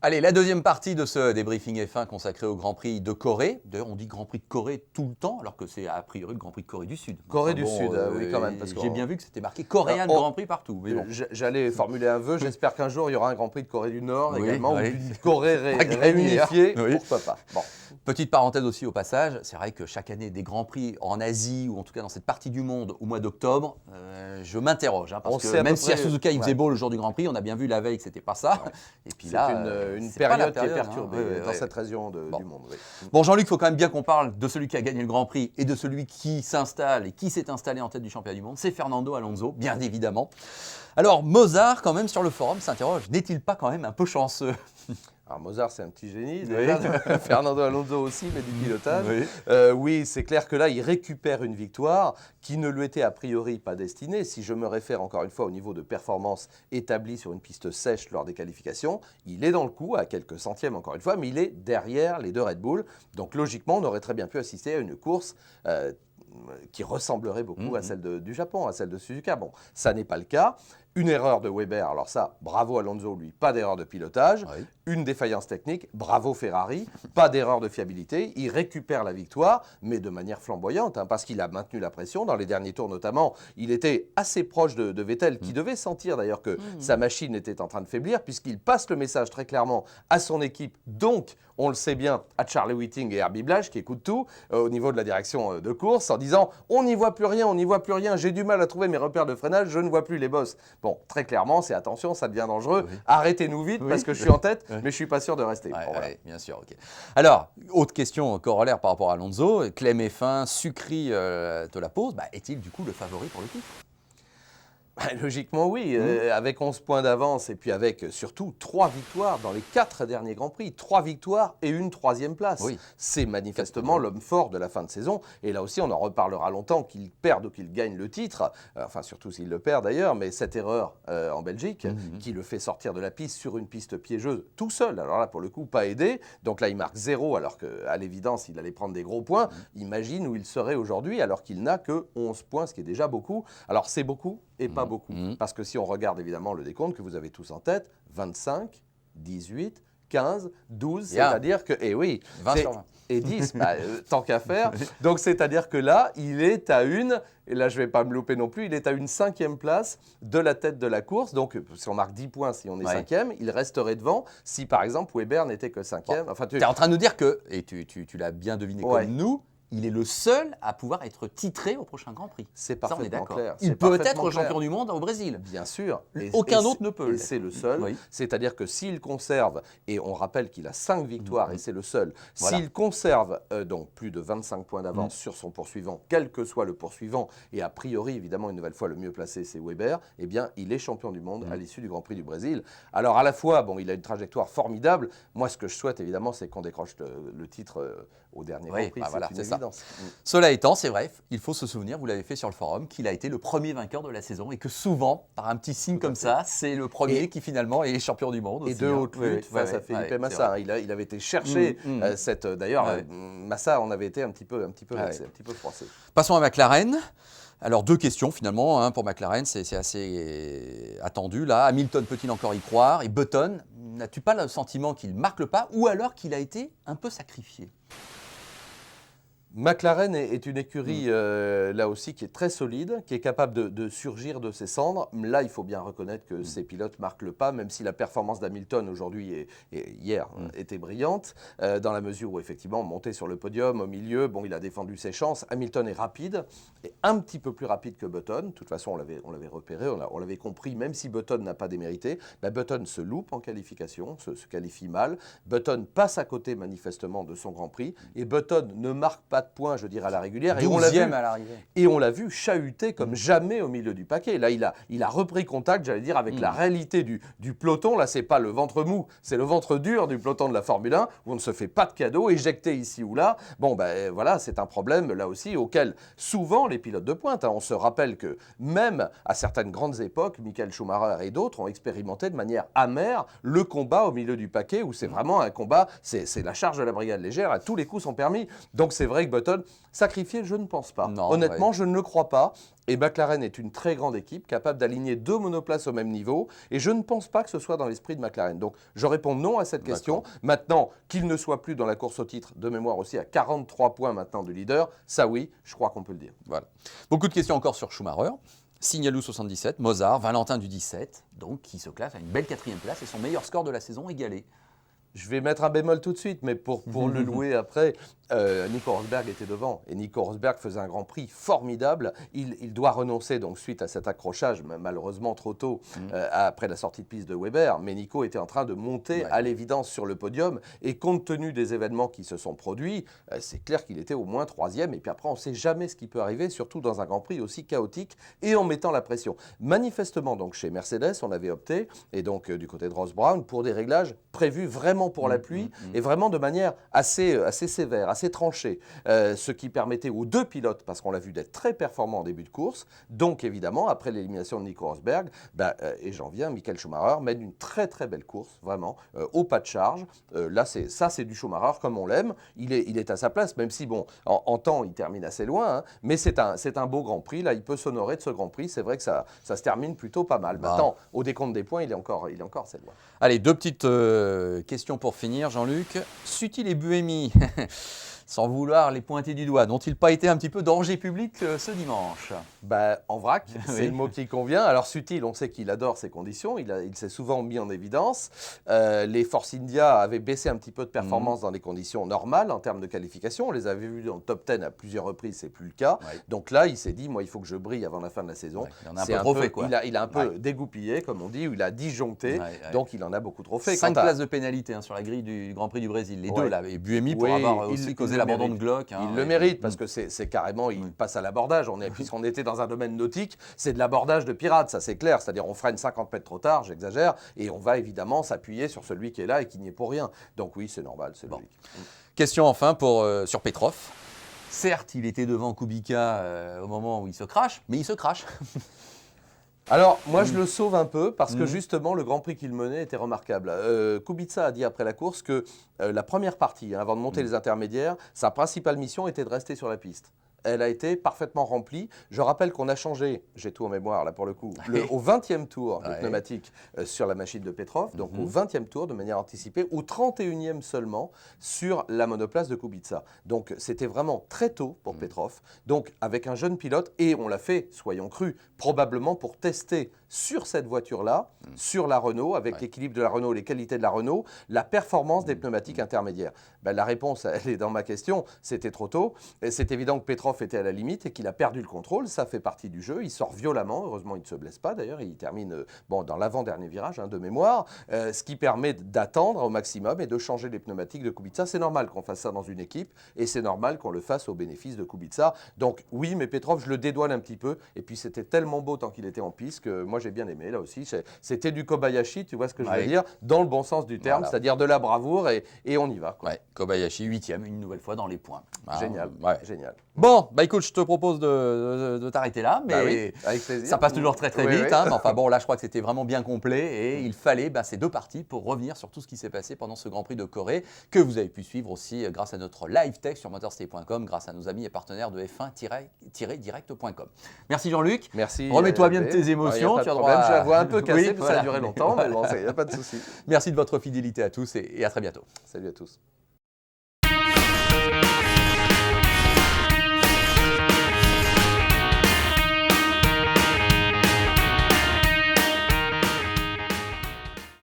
Allez, la deuxième partie de ce débriefing F1 consacré au Grand Prix de Corée. D'ailleurs, on dit Grand Prix de Corée tout le temps, alors que c'est a priori le Grand Prix de Corée du Sud. Corée du Sud, oui quand même. J'ai bien vu que c'était marqué Korean Grand Prix partout. Mais bon. J'allais formuler un vœu, j'espère qu'un jour il y aura un Grand Prix de Corée du Nord également, ou d'une Corée réunifiée, pourquoi pas. Bon. Petite parenthèse aussi au passage, c'est vrai que chaque année des Grands Prix en Asie, ou en tout cas dans cette partie du monde, au mois d'octobre, je m'interroge. Parce que même si à Suzuka il faisait beau le jour du Grand Prix, on a bien vu la veille que c'était pas ça. Ouais. Et puis là, une période qui est perturbée dans cette région du monde. Oui. Bon, Jean-Luc, il faut quand même bien qu'on parle de celui qui a gagné le Grand Prix et de celui qui s'installe et qui s'est installé en tête du championnat du monde. C'est Fernando Alonso, bien évidemment. Alors, Mozart, quand même, sur le forum, s'interroge, n'est-il pas quand même un peu chanceux ? Alors Mozart, c'est un petit génie, déjà. Fernando Alonso aussi, mais du pilotage. Oui, c'est clair que là, il récupère une victoire qui ne lui était a priori pas destinée. Si je me réfère encore une fois au niveau de performance établi sur une piste sèche lors des qualifications, il est dans le coup, à quelques centièmes encore une fois, mais il est derrière les deux Red Bull. Donc logiquement, on aurait très bien pu assister à une course qui ressemblerait beaucoup à celle du Japon, à celle de Suzuka. Bon, ça n'est pas le cas. Une erreur de Weber, alors ça, bravo Alonso, lui, pas d'erreur de pilotage. Oui. Une défaillance technique, bravo Ferrari, pas d'erreur de fiabilité. Il récupère la victoire, mais de manière flamboyante, parce qu'il a maintenu la pression. Dans les derniers tours notamment, il était assez proche de Vettel, qui devait sentir d'ailleurs que sa machine était en train de faiblir, puisqu'il passe le message très clairement à son équipe, donc on le sait bien, à Charlie Whiting et Herbie Blash, qui écoutent tout au niveau de la direction de course, en disant « on n'y voit plus rien, j'ai du mal à trouver mes repères de freinage, je ne vois plus les bosses ». Bon, très clairement, c'est attention, ça devient dangereux, arrêtez-nous vite parce que je suis en tête, mais je ne suis pas sûr de rester. Ouais, bon, voilà. Bien sûr, ok. Alors, autre question corollaire par rapport à Alonso, Clem F1, Sucri te la pose, est-il du coup le favori pour le titre ? Logiquement, oui. Avec 11 points d'avance et puis avec surtout 3 victoires dans les 4 derniers Grands Prix. 3 victoires et une 3e place. Oui. C'est manifestement l'homme fort de la fin de saison. Et là aussi, on en reparlera longtemps, qu'il perde ou qu'il gagne le titre. Enfin, surtout s'il le perd d'ailleurs. Mais cette erreur en Belgique, qui le fait sortir de la piste sur une piste piégeuse tout seul. Alors là, pour le coup, pas aidé. Donc là, il marque 0 alors qu'à l'évidence, il allait prendre des gros points. Imagine où il serait aujourd'hui alors qu'il n'a que 11 points, ce qui est déjà beaucoup. Alors c'est beaucoup et pas beaucoup. Parce que si on regarde évidemment le décompte que vous avez tous en tête, 25, 18, 15, 12, c'est-à-dire que, et oui, 20 sur 20. Et 10, tant qu'à faire. Donc c'est-à-dire que là, il est à une, et là je ne vais pas me louper non plus, il est à une 5e place de la tête de la course. Donc si on marque 10 points, si on est 5e, il resterait devant si par exemple Weber n'était que 5e. Bon, enfin, tu es en train de nous dire que, et tu l'as bien deviné comme nous, il est le seul à pouvoir être titré au prochain Grand Prix. C'est parfaitement clair. Il peut être champion du monde au Brésil. Bien sûr. Aucun autre ne peut. Et c'est le seul. Oui. C'est-à-dire que s'il conserve, et on rappelle qu'il a 5 victoires et c'est le seul, s'il conserve donc plus de 25 points d'avance sur son poursuivant, quel que soit le poursuivant, et a priori évidemment une nouvelle fois le mieux placé c'est Weber, eh bien il est champion du monde à l'issue du Grand Prix du Brésil. Alors à la fois, bon, il a une trajectoire formidable. Moi ce que je souhaite évidemment c'est qu'on décroche le titre au dernier Grand Prix. Voilà, c'est ça. Cela étant, c'est vrai, il faut se souvenir, vous l'avez fait sur le forum, qu'il a été le premier vainqueur de la saison et que souvent, par un petit signe comme ça, c'est le premier qui finalement est champion du monde. Et de haute lutte face à Felipe Massa. Il avait été chercher cette. D'ailleurs, Massa en avait été un petit peu froissé. Passons à McLaren. Alors, 2 questions finalement pour McLaren, c'est assez attendu là. Hamilton peut-il encore y croire? Et Button, n'as-tu pas le sentiment qu'il marque le pas ou alors qu'il a été un peu sacrifié? McLaren est une écurie, là aussi, qui est très solide, qui est capable de surgir de ses cendres. Là, il faut bien reconnaître que ces pilotes marquent le pas, même si la performance d'Hamilton aujourd'hui et hier était brillante, dans la mesure où, effectivement, monté sur le podium, au milieu, bon, il a défendu ses chances. Hamilton est rapide, et un petit peu plus rapide que Button. De toute façon, on l'avait repéré, on l'avait compris, même si Button n'a pas démérité. Button se loupe en qualification, se qualifie mal. Button passe à côté, manifestement, de son Grand Prix, et Button ne marque pas de points, je dirais, à la régulière. 12e à l'arrivée. Et on l'a vu chahuter comme jamais au milieu du paquet. Là, il a repris contact, j'allais dire, avec la réalité du peloton. Là, c'est pas le ventre mou, c'est le ventre dur du peloton de la Formule 1, où on ne se fait pas de cadeaux, éjecté ici ou là. Bon, voilà, c'est un problème, là aussi, auquel souvent les pilotes de pointe, on se rappelle que même à certaines grandes époques, Michael Schumacher et d'autres ont expérimenté de manière amère le combat au milieu du paquet, où c'est vraiment un combat, c'est la charge de la brigade légère, à tous les coups sont permis. Donc c'est vrai que Button. Sacrifié, je ne pense pas. Non, honnêtement, je ne le crois pas. Et McLaren est une très grande équipe, capable d'aligner 2 monoplaces au même niveau. Et je ne pense pas que ce soit dans l'esprit de McLaren. Donc, je réponds non à cette question. Maintenant, qu'il ne soit plus dans la course au titre, de mémoire aussi, à 43 points maintenant du leader, ça oui, je crois qu'on peut le dire. Voilà. Beaucoup de questions encore sur Schumacher. Signalou 77, Mozart, Valentin du 17, donc qui se classe à une belle 4e place et son meilleur score de la saison égalé. Je vais mettre un bémol tout de suite, mais pour le louer après, Nico Rosberg était devant. Et Nico Rosberg faisait un Grand Prix formidable. Il doit renoncer donc suite à cet accrochage, malheureusement trop tôt, après la sortie de piste de Weber. Mais Nico était en train de monter à l'évidence sur le podium. Et compte tenu des événements qui se sont produits, c'est clair qu'il était au moins 3e. Et puis après, on ne sait jamais ce qui peut arriver, surtout dans un Grand Prix aussi chaotique et en mettant la pression. Manifestement, donc chez Mercedes, on avait opté, et donc du côté de Ross Brown, pour des réglages prévus vraiment pour la pluie et vraiment de manière assez sévère, assez tranchée. Ce qui permettait aux 2 pilotes, parce qu'on l'a vu, d'être très performants en début de course. Donc évidemment, après l'élimination de Nico Rosberg, et j'en viens, Michael Schumacher mène une très très belle course, vraiment, au pas de charge. Là, c'est du Schumacher comme on l'aime. Il est à sa place, même si, bon, en temps, il termine assez loin. Hein, mais c'est un beau Grand Prix. Là, il peut s'honorer de ce Grand Prix. C'est vrai que ça se termine plutôt pas mal. Maintenant, au décompte des points, il est encore assez loin. Allez, 2 petites questions pour finir, Jean-Luc. Sutil et Buemi, sans vouloir les pointer du doigt, n'ont-ils pas été un petit peu danger public ce dimanche? En vrac, c'est le mot qui convient. Alors Sutil, on sait qu'il adore ces conditions, il s'est souvent mis en évidence. Les Force India avaient baissé un petit peu de performance dans les conditions normales en termes de qualification. On les avait vus dans le top 10 à plusieurs reprises, c'est plus le cas. Donc là, il s'est dit, moi, il faut que je brille avant la fin de la saison. Il en a un peu trop fait, quoi. Il a un peu dégoupillé, comme on dit, ou il a disjoncté. Donc il en a beaucoup trop fait. 5 places de pénalité sur la grille du Grand Prix du Brésil. Les deux, là, et Buemi pour avoir aussi causé l'abandon de Glock. Il le mérite parce que c'est carrément, il passe à l'abordage. Puisqu'on était dans un domaine nautique, c'est de l'abordage de pirate, ça c'est clair. C'est-à-dire on freine 50 mètres trop tard, j'exagère, et on va évidemment s'appuyer sur celui qui est là et qui n'y est pour rien. Donc oui, c'est normal, c'est logique. Question enfin sur Petrov. Certes, il était devant Kubica au moment où il se crache, mais il se crache. Alors, moi, je le sauve un peu parce que justement, le Grand Prix qu'il menait était remarquable. Kubica a dit après la course que la première partie, avant de monter les intermédiaires, sa principale mission était de rester sur la piste. Elle a été parfaitement remplie. Je rappelle qu'on a changé, j'ai tout en mémoire là pour le coup, au 20e tour des pneumatiques sur la machine de Petrov, donc au 20e tour de manière anticipée, au 31e seulement sur la monoplace de Kubica. Donc c'était vraiment très tôt pour Petrov, donc avec un jeune pilote, et on l'a fait, soyons crus, probablement pour tester sur cette voiture-là, sur la Renault, avec l'équilibre de la Renault, les qualités de la Renault, la performance des pneumatiques intermédiaires. La réponse, elle est dans ma question, c'était trop tôt. C'est évident que Petrov était à la limite et qu'il a perdu le contrôle, ça fait partie du jeu. Il sort violemment, heureusement il ne se blesse pas d'ailleurs, il termine dans l'avant-dernier virage de mémoire, ce qui permet d'attendre au maximum et de changer les pneumatiques de Kubica. C'est normal qu'on fasse ça dans une équipe et c'est normal qu'on le fasse au bénéfice de Kubica. Donc oui, mais Petrov, je le dédouane un petit peu, et puis c'était tellement beau tant qu'il était en piste que moi j'ai bien aimé là aussi. C'était du Kobayashi, tu vois ce que je veux dire, dans le bon sens du terme, c'est-à-dire de la bravoure et on y va. Kobayashi 8e, une nouvelle fois dans les points. Génial, génial. Bon, écoute, je te propose de t'arrêter là, mais avec plaisir. Ça passe toujours très vite. Mais enfin bon, là je crois que c'était vraiment bien complet et il fallait ces 2 parties pour revenir sur tout ce qui s'est passé pendant ce Grand Prix de Corée, que vous avez pu suivre aussi grâce à notre live tech sur motorstay.com, grâce à nos amis et partenaires de F1-direct.com. Merci Jean-Luc. Merci. Remets-toi bien de tes émotions. Tu as droit je la vois un peu cassée, ça a duré longtemps, mais bon, il n'y a pas de souci. Merci de votre fidélité à tous et à très bientôt. Salut à tous.